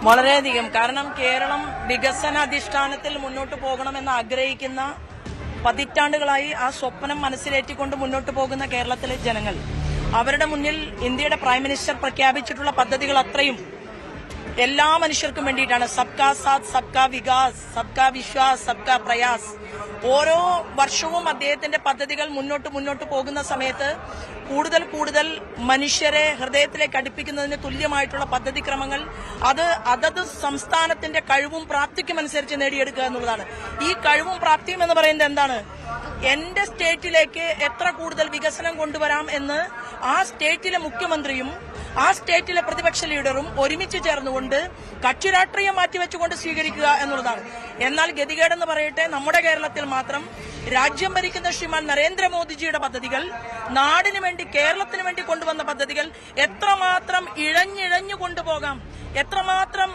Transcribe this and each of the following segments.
വളരെയധികം. കാരണം കേരളം വികസന അധിഷ്ഠാനത്തിൽ മുന്നോട്ട് പോകണമെന്ന് ആഗ്രഹിക്കുന്ന പതിറ്റാണ്ടുകളായി ആ സ്വപ്നം മനസ്സിലേറ്റിക്കൊണ്ട് മുന്നോട്ട് പോകുന്ന കേരളത്തിലെ ജനങ്ങൾ, അവരുടെ മുന്നിൽ ഇന്ത്യയുടെ പ്രൈം മിനിസ്റ്റർ പ്രഖ്യാപിച്ചിട്ടുള്ള പദ്ധതികൾ അത്രയും എല്ലാ മനുഷ്യർക്കും വേണ്ടിയിട്ടാണ്. സബ്കാ സാത്ത്, സബ്കാ വികാസ്, സബ്കാ വിശ്വാസ്, സബ്കാ പ്രയാസ്. ഓരോ വർഷവും അദ്ദേഹത്തിന്റെ പദ്ധതികൾ മുന്നോട്ട് പോകുന്ന സമയത്ത് കൂടുതൽ കൂടുതൽ മനുഷ്യരെ ഹൃദയത്തിലേക്ക് അടുപ്പിക്കുന്നതിന് തുല്യമായിട്ടുള്ള പദ്ധതിക്രമങ്ങൾ അത് അതത് സംസ്ഥാനത്തിന്റെ കഴിവും പ്രാപ്തിക്കും അനുസരിച്ച് നേടിയെടുക്കുക എന്നുള്ളതാണ്. ഈ കഴിവും പ്രാപ്തിയും എന്ന് പറയുന്നത് എന്താണ്? എന്റെ സ്റ്റേറ്റിലേക്ക് എത്ര കൂടുതൽ വികസനം കൊണ്ടുവരാം എന്ന് ആ സ്റ്റേറ്റിലെ മുഖ്യമന്ത്രിയും ആ സ്റ്റേറ്റിലെ പ്രതിപക്ഷ ലീഡറും ഒരുമിച്ച് ചേർന്നുകൊണ്ട് കക്ഷി രാഷ്ട്രീയം മാറ്റിവെച്ചുകൊണ്ട് സ്വീകരിക്കുക എന്നുള്ളതാണ്. എന്നാൽ ഗതികേടെന്ന് പറയട്ടെ, നമ്മുടെ കേരളത്തിൽ മാത്രം രാജ്യം ഭരിക്കുന്ന ശ്രീമാൻ നരേന്ദ്രമോദിജിയുടെ പദ്ധതികൾ, നാടിനു വേണ്ടി കേരളത്തിന് വേണ്ടി കൊണ്ടുവന്ന പദ്ധതികൾ എത്രമാത്രം ഇഴഞ്ഞിഴഞ്ഞു കൊണ്ടുപോകാം, എത്രമാത്രം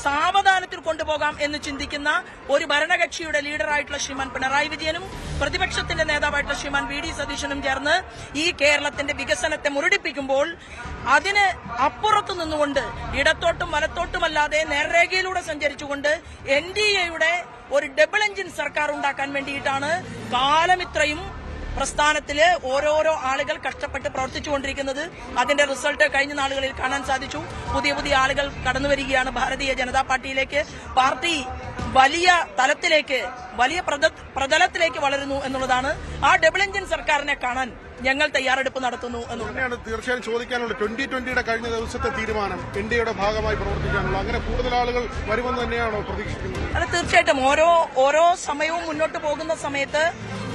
സാവധാനത്തിൽ കൊണ്ടുപോകാം എന്ന് ചിന്തിക്കുന്ന ഒരു ഭരണകക്ഷിയുടെ ലീഡറായിട്ടുള്ള ശ്രീമാൻ പിണറായി വിജയനും പ്രതിപക്ഷത്തിന്റെ നേതാവായിട്ടുള്ള ശ്രീമാൻ വി ഡി സതീശനും ചേർന്ന് ഈ കേരളത്തിന്റെ വികസനത്തെ മുരടിപ്പിക്കുമ്പോൾ അതിന് അപ്പുറത്തു നിന്നുകൊണ്ട് ഇടത്തോട്ടും വലത്തോട്ടുമല്ലാതെ നേർരേഖയിലൂടെ സഞ്ചരിച്ചുകൊണ്ട് NDAയുടെ ഒരു ഡബിൾ എഞ്ചിൻ സർക്കാർ ഉണ്ടാക്കാൻ വേണ്ടിയിട്ടാണ് കാലമിത്രയും പ്രസ്ഥാനത്തില് ഓരോരോ ആളുകൾ കഷ്ടപ്പെട്ട് പ്രവർത്തിച്ചുകൊണ്ടിരിക്കുന്നത്. അതിന്റെ റിസൾട്ട് കഴിഞ്ഞ നാളുകളിൽ കാണാൻ സാധിച്ചു. പുതിയ ആളുകൾ കടന്നുവരികയാണ് ഭാരതീയ ജനതാ പാർട്ടിയിലേക്ക്. പാർട്ടി വലിയ തലത്തിലേക്ക്, വലിയ പ്രതലത്തിലേക്ക് വളരുന്നു എന്നുള്ളതാണ്. ആ ഡബിൾ എഞ്ചിൻ സർക്കാരിനെ കാണാൻ ഞങ്ങൾ തയ്യാറെടുപ്പ് നടത്തുന്നു എന്നുള്ളതാണ്. തീർച്ചയായും ചോദിക്കാനുള്ള 2020 കഴിഞ്ഞ ദിവസത്തെ തീരുമാനം NDAയുടെ ഭാഗമായി പ്രവർത്തിക്കാനുള്ള അങ്ങനെ കൂടുതൽ ആളുകൾ വരുമെന്ന് തന്നെയാണോ പ്രതീക്ഷിക്കുന്നത്? അത് തീർച്ചയായിട്ടും ഓരോ സമയവും മുന്നോട്ട് പോകുന്ന സമയത്ത്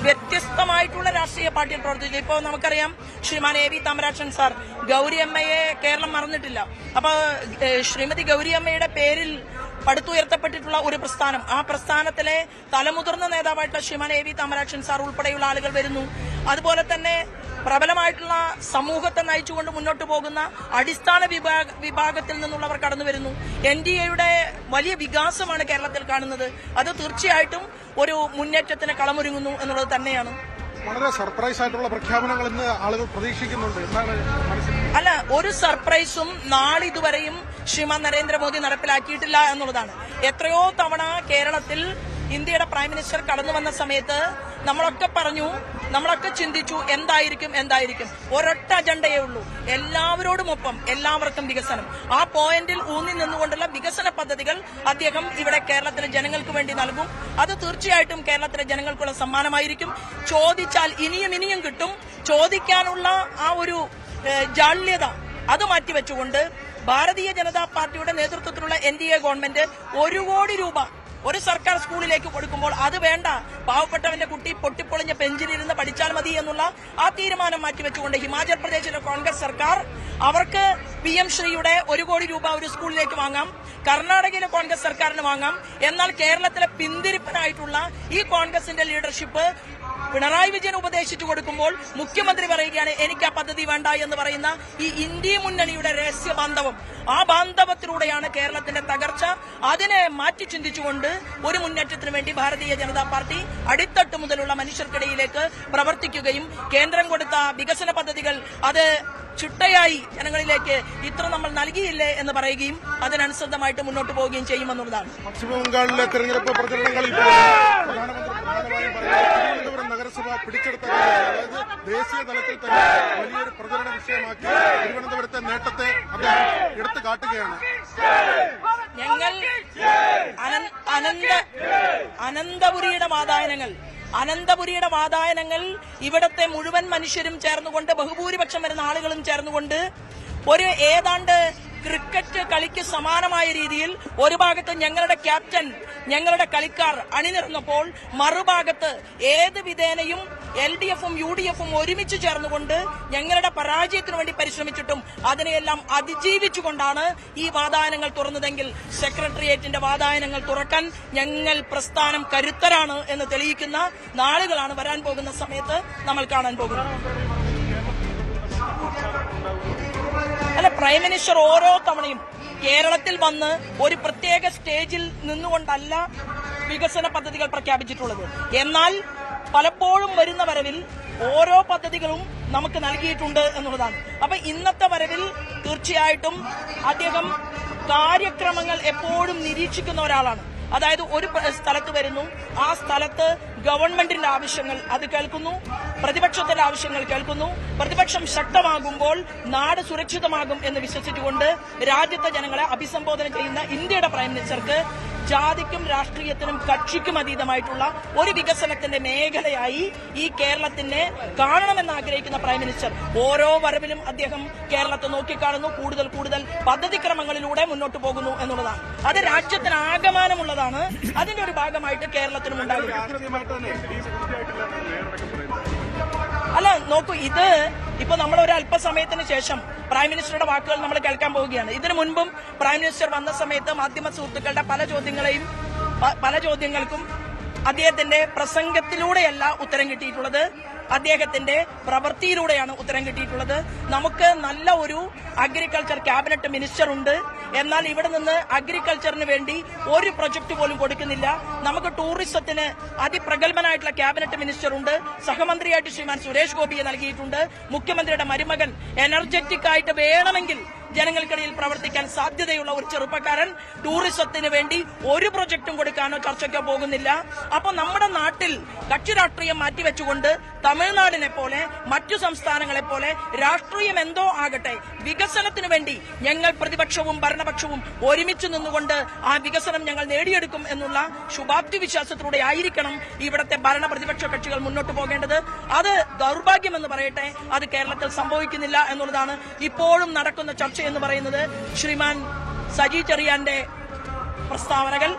വ്യത്യസ്തമായിട്ടുള്ള രാഷ്ട്രീയ പാർട്ടിയിൽ പ്രവർത്തിച്ചു. ഇപ്പോൾ നമുക്കറിയാം ശ്രീമാൻ AV താമരാക്ഷൻ സാർ ഗൌരിയമ്മയെ കേരളം മറന്നിട്ടില്ല. അപ്പൊ ശ്രീമതി ഗൌരിയമ്മയുടെ പേരിൽ പടുത്തുയർത്തപ്പെട്ടിട്ടുള്ള ഒരു പ്രസ്ഥാനം, ആ പ്രസ്ഥാനത്തിലെ തലമുതിർന്ന നേതാവായിട്ടുള്ള ശ്രീമാൻ AV താമരാക്ഷൻ സാർ ഉൾപ്പെടെയുള്ള ആളുകൾ വരുന്നു. അതുപോലെ തന്നെ പ്രബലമായിട്ടുള്ള സമൂഹത്തെ നയിച്ചുകൊണ്ട് മുന്നോട്ട് പോകുന്ന അടിസ്ഥാന വിഭാഗത്തിൽ നിന്നുള്ളവർ കടന്നു വരുന്നു. NDAയുടെ വലിയ വികാസമാണ് കേരളത്തിൽ കാണുന്നത്. അത് തീർച്ചയായിട്ടും ഒരു മുന്നേറ്റത്തിന് കളമൊരുങ്ങുന്നു എന്നുള്ളത് തന്നെയാണ്. വളരെ സർപ്രൈസ് ആയിട്ടുള്ള പ്രഖ്യാപനങ്ങൾ ഇന്ന് ആളുകൾ പ്രതീക്ഷിക്കുന്നുണ്ട്. അല്ല, ഒരു സർപ്രൈസും നാളിതുവരെയും ശ്രീമാൻ നരേന്ദ്രമോദി നടപ്പിലാക്കിയിട്ടില്ല എന്നുള്ളതാണ്. എത്രയോ തവണ കേരളത്തിൽ ഇന്ത്യയുടെ പ്രൈം മിനിസ്റ്റർ കടന്നു വന്ന സമയത്ത് നമ്മളൊക്കെ പറഞ്ഞു, നമ്മളൊക്കെ ചിന്തിച്ചു എന്തായിരിക്കും. ഒരൊറ്റ അജണ്ടയേ ഉള്ളൂ, എല്ലാവരോടുമൊപ്പം എല്ലാവർക്കും വികസനം. ആ പോയിന്റിൽ ഊന്നി നിന്നുകൊണ്ടുള്ള വികസന പദ്ധതികൾ അദ്ദേഹം ഇവിടെ കേരളത്തിലെ ജനങ്ങൾക്ക് വേണ്ടി നൽകും. അത് തീർച്ചയായിട്ടും കേരളത്തിലെ ജനങ്ങൾക്കുള്ള സമ്മാനമായിരിക്കും. ചോദിച്ചാൽ ഇനിയും കിട്ടും. ചോദിക്കാനുള്ള ആ ഒരു ജാള്യത അത് മാറ്റിവെച്ചുകൊണ്ട് ഭാരതീയ ജനതാ പാർട്ടിയുടെ നേതൃത്വത്തിലുള്ള NDA ഗവൺമെന്റ് 1 കോടി രൂപ ഒരു സർക്കാർ സ്കൂളിലേക്ക് കൊടുക്കുമ്പോൾ അത് വേണ്ട, പാവപ്പെട്ടവന്റെ കുട്ടി പൊട്ടിപ്പൊളിഞ്ഞ ബെഞ്ചിലിരുന്ന് പഠിച്ചാൽ മതി എന്നുള്ള ആ തീരുമാനം മാറ്റിവെച്ചുകൊണ്ട് ഹിമാചൽ പ്രദേശിലെ കോൺഗ്രസ് സർക്കാർ അവർക്ക് PM ശ്രീയുടെ 1 കോടി രൂപ ഒരു സ്കൂളിലേക്ക് വാങ്ങാം, കർണാടകയിലെ കോൺഗ്രസ് സർക്കാരിന് വാങ്ങാം. എന്നാൽ കേരളത്തിലെ പിന്തിരിപ്പനായിട്ടുള്ള ഈ കോൺഗ്രസിന്റെ ലീഡർഷിപ്പ് പിണറായി വിജയൻ ഉപദേശിച്ചു കൊടുക്കുമ്പോൾ മുഖ്യമന്ത്രി പറയുകയാണ് എനിക്ക് ആ പദ്ധതി വേണ്ട എന്ന് പറയുന്ന ഈ ഇന്ത്യ മുന്നണിയുടെ രഹസ്യ ബാന്ധവം, ആ ബാന്ധവത്തിലൂടെയാണ് കേരളത്തിന്റെ തകർച്ച. അതിനെ മാറ്റി ചിന്തിച്ചുകൊണ്ട് ഒരു മുന്നേറ്റത്തിന് വേണ്ടി ഭാരതീയ ജനതാ പാർട്ടി അടിത്തട്ട് മുതലുള്ള മനുഷ്യർക്കിടയിലേക്ക് പ്രവർത്തിക്കുകയും കേന്ദ്രം കൊടുത്ത വികസന പദ്ധതികൾ അത് ചിട്ടയായി ജനങ്ങളിലേക്ക് ഇത്ര നമ്മൾ നൽകിയില്ലേ എന്ന് പറയുകയും അതിനനുസൃതമായിട്ട് മുന്നോട്ട് പോവുകയും ചെയ്യുമെന്നുള്ളതാണ്. പശ്ചിമബംഗാളിലെ തെരഞ്ഞെടുപ്പ് പ്രചരണങ്ങളിൽ നഗരസഭ പിടിച്ചെടുത്ത ദേശീയ തലത്തിൽ തന്നെ വലിയൊരു പ്രചരണ വിഷയമാക്കി തിരുവനന്തപുരത്തെ നേട്ടത്തെ അദ്ദേഹം എടുത്തു കാട്ടുകയാണ്. ഞങ്ങൾ അനന്തപുരിയുടെ വാതായനങ്ങൾ ഇവിടത്തെ മുഴുവൻ മനുഷ്യരും ചേർന്നുകൊണ്ട്, ബഹുഭൂരിപക്ഷം വരുന്ന ആളുകളും ചേർന്നുകൊണ്ട് ഒരു ഏതാണ്ട് ക്രിക്കറ്റ് കളിക്ക് സമാനമായ രീതിയിൽ ഒരു ഭാഗത്ത് ഞങ്ങളുടെ ക്യാപ്റ്റൻ, ഞങ്ങളുടെ കളിക്കാർ അണിനിരന്നപ്പോൾ മറുഭാഗത്ത് ഏത് വിധേനയും LDFും UDFും ഒരുമിച്ച് ചേർന്നുകൊണ്ട് ഞങ്ങളുടെ പരാജയത്തിനു വേണ്ടി പരിശ്രമിച്ചിട്ടും അതിനെയെല്ലാം അതിജീവിച്ചുകൊണ്ടാണ് ഈ വാതായനങ്ങൾ തുറന്നതെങ്കിൽ സെക്രട്ടേറിയറ്റിന്റെ വാതായനങ്ങൾ തുറക്കാൻ ഞങ്ങൾ പ്രസ്ഥാനം കരുത്തരാണ് എന്ന് തെളിയിക്കുന്ന നാളുകളാണ് വരാൻ പോകുന്ന സമയത്ത് നമ്മൾ കാണാൻ പോകുന്നത്. അല്ല, പ്രൈം മിനിസ്റ്റർ ഓരോ തവണയും കേരളത്തിൽ വന്ന് ഒരു പ്രത്യേക സ്റ്റേജിൽ നിന്നുകൊണ്ടല്ല വികസന പദ്ധതികൾ പ്രഖ്യാപിച്ചിട്ടുള്ളത്. എന്നാൽ പലപ്പോഴും വരുന്ന വരവിൽ ഓരോ പദ്ധതികളും നമുക്ക് നൽകിയിട്ടുണ്ട് എന്നുള്ളതാണ്. അപ്പൊ ഇന്നത്തെ വരവിൽ തീർച്ചയായിട്ടും അദ്ദേഹം കാര്യക്രമങ്ങൾ എപ്പോഴും നിരീക്ഷിക്കുന്ന ഒരാളാണ്. അതായത് ഒരു സ്ഥലത്ത് വരുന്നു, ആ സ്ഥലത്ത് ഗവൺമെന്റിന്റെ ആവശ്യങ്ങൾ അത് കേൾക്കുന്നു, പ്രതിപക്ഷത്തിന്റെ ആവശ്യങ്ങൾ കേൾക്കുന്നു. പ്രതിപക്ഷം ശക്തമാകുമ്പോൾ നാട് സുരക്ഷിതമാകും എന്ന് വിശ്വസിച്ചുകൊണ്ട് രാജ്യത്തെ ജനങ്ങളെ അഭിസംബോധന ചെയ്യുന്ന ഇന്ത്യയുടെ പ്രൈം മിനിസ്റ്റർക്ക് ജാതിക്കും രാഷ്ട്രീയത്തിനും കക്ഷിക്കും അതീതമായിട്ടുള്ള ഒരു വികസനത്തിന്റെ മേഖലയായി ഈ കേരളത്തിനെ കാണണമെന്ന് ആഗ്രഹിക്കുന്ന പ്രൈം മിനിസ്റ്റർ ഓരോ വരവിലും അദ്ദേഹം കേരളത്തെ നോക്കിക്കാണുന്നു, കൂടുതൽ കൂടുതൽ പദ്ധതിക്രമങ്ങളിലൂടെ മുന്നോട്ട് പോകുന്നു എന്നുള്ളതാണ്. അത് രാജ്യത്തിനാകമാനമുള്ളതാണ്. അതിന്റെ ഒരു ഭാഗമായിട്ട് കേരളത്തിനും ഉണ്ടാകും. അല്ല നോക്കൂ, ഇത് ഇപ്പൊ നമ്മൾ ഒരു അല്പസമയത്തിന് ശേഷം പ്രൈം മിനിസ്റ്ററുടെ വാക്കുകൾ നമ്മൾ കേൾക്കാൻ പോവുകയാണ്. ഇതിനു മുൻപും പ്രൈം മിനിസ്റ്റർ വന്ന സമയത്ത് മാധ്യമ സുഹൃത്തുക്കളുടെ പല ചോദ്യങ്ങൾക്കും അദ്ദേഹത്തിന്റെ പ്രസംഗത്തിലൂടെയല്ല ഉത്തരം കിട്ടിയിട്ടുള്ളത്, അദ്ദേഹത്തിന്റെ പ്രവൃത്തിയിലൂടെയാണ് ഉത്തരം കിട്ടിയിട്ടുള്ളത്. നമുക്ക് നല്ല ഒരു അഗ്രികൾച്ചർ ക്യാബിനറ്റ് മിനിസ്റ്റർ ഉണ്ട്, എന്നാൽ ഇവിടെ നിന്ന് അഗ്രികൾച്ചറിന് വേണ്ടി ഒരു പ്രൊജക്ട് പോലും കൊടുക്കുന്നില്ല. നമുക്ക് ടൂറിസത്തിന് അതിപ്രഗത്ഭനായിട്ടുള്ള ക്യാബിനറ്റ് മിനിസ്റ്റർ ഉണ്ട്, സഹമന്ത്രിയായിട്ട് ശ്രീമാൻ സുരേഷ് ഗോപിയെ നൽകിയിട്ടുണ്ട്. മുഖ്യമന്ത്രിയുടെ മരുമകൻ എനർജറ്റിക് ആയിട്ട് വേണമെങ്കിൽ ജനങ്ങൾക്കിടയിൽ പ്രവർത്തിക്കാൻ സാധ്യതയുള്ള ഒരു ചെറുപ്പക്കാരൻ ടൂറിസത്തിന് വേണ്ടി ഒരു പ്രൊജക്ടും കൊടുക്കാനോ ചർച്ചയ്ക്കോ പോകുന്നില്ല. അപ്പൊ നമ്മുടെ നാട്ടിൽ കക്ഷി രാഷ്ട്രീയം മാറ്റിവെച്ചുകൊണ്ട് തമിഴ്നാടിനെ പോലെ മറ്റു സംസ്ഥാനങ്ങളെ പോലെ രാഷ്ട്രീയം എന്തോ ആകട്ടെ, വികസനത്തിന് വേണ്ടി ഞങ്ങൾ പ്രതിപക്ഷവും ഭരണപക്ഷവും ഒരുമിച്ച് നിന്നുകൊണ്ട് ആ വികസനം ഞങ്ങൾ നേടിയെടുക്കും എന്നുള്ള ശുഭാപ്തി വിശ്വാസത്തിലൂടെ ആയിരിക്കണം ഇവിടത്തെ ഭരണ പ്രതിപക്ഷ കക്ഷികൾ മുന്നോട്ട് പോകേണ്ടത്. അത് ദൗർഭാഗ്യമെന്ന് പറയട്ടെ, അത് കേരളത്തിൽ സംഭവിക്കുന്നില്ല എന്നുള്ളതാണ് ഇപ്പോഴും നടക്കുന്ന ചർച്ച എന്ന് പറയുന്നത്. ശ്രീമാൻ സജി ചെറിയാന്റെ പ്രസ്താവനകൾ,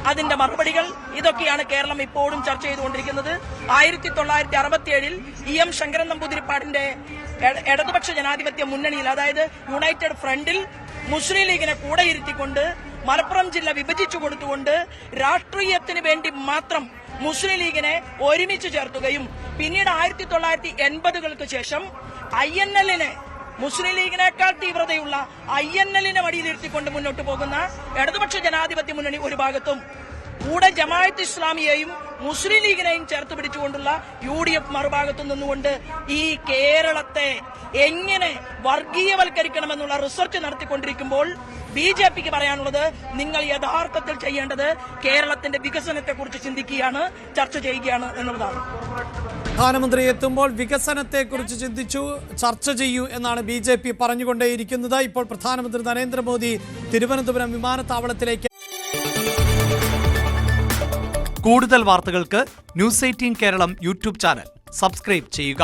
അതിന്റെ മറുപടികൾ, ഇതൊക്കെയാണ് കേരളം ഇപ്പോഴും ചർച്ച ചെയ്തുകൊണ്ടിരിക്കുന്നത്. 1967 EM ശങ്കരൻ നമ്പൂതിരിപ്പാടിന്റെ ഇടതുപക്ഷ ജനാധിപത്യ മുന്നണിയിൽ, അതായത് യുണൈറ്റഡ് ഫ്രണ്ടിൽ മുസ്ലിം ലീഗിനെ കൂടെ ഇരുത്തിക്കൊണ്ട് മലപ്പുറം ജില്ല വിഭജിച്ചു കൊടുത്തുകൊണ്ട് രാഷ്ട്രീയത്തിന് വേണ്ടി മാത്രം മുസ്ലിം ലീഗിനെ ഒരുമിച്ച് ചേർത്തുകയും പിന്നീട് 1980-കൾക്ക് ശേഷം INL-നെ, മുസ്ലിം ലീഗിനേക്കാൾ തീവ്രതയുള്ള INL-നെ വടിയിലിരുത്തിക്കൊണ്ട് മുന്നോട്ട് പോകുന്ന ഇടതുപക്ഷ ജനാധിപത്യ മുന്നണി ഒരു ഭാഗത്തും കൂടെ ജമാഅത്ത് ഇസ്ലാമിയെയും മുസ്ലിം ലീഗിനെയും ചേർത്ത് പിടിച്ചുകൊണ്ടുള്ള UDF മറുഭാഗത്തു നിന്നുകൊണ്ട് ഈ കേരളത്തെ എങ്ങനെ വർഗീയവൽക്കരിക്കണമെന്നുള്ള റിസർച്ച് നടത്തിക്കൊണ്ടിരിക്കുമ്പോൾ BJPക്ക് പറയാനുള്ളത്, നിങ്ങൾ യഥാർത്ഥത്തിൽ ചെയ്യേണ്ടത് കേരളത്തിന്റെ വികസനത്തെക്കുറിച്ച് ചിന്തിക്കുകയാണ്, ചർച്ച ചെയ്യുകയാണ് എന്നുള്ളതാണ്. പ്രധാനമന്ത്രി എത്തുമ്പോൾ വികസനത്തെക്കുറിച്ച് ചിന്തിച്ചു, ചർച്ച ചെയ്യൂ എന്നാണ് BJP പറഞ്ഞുകൊണ്ടേയിരിക്കുന്നത്. ഇപ്പോൾ പ്രധാനമന്ത്രി നരേന്ദ്രമോദി തിരുവനന്തപുരം വിമാനത്താവളത്തിലേക്ക്. കൂടുതൽ വാർത്തകൾക്ക് News 18 Keralam YouTube channel subscribe ചെയ്യുക.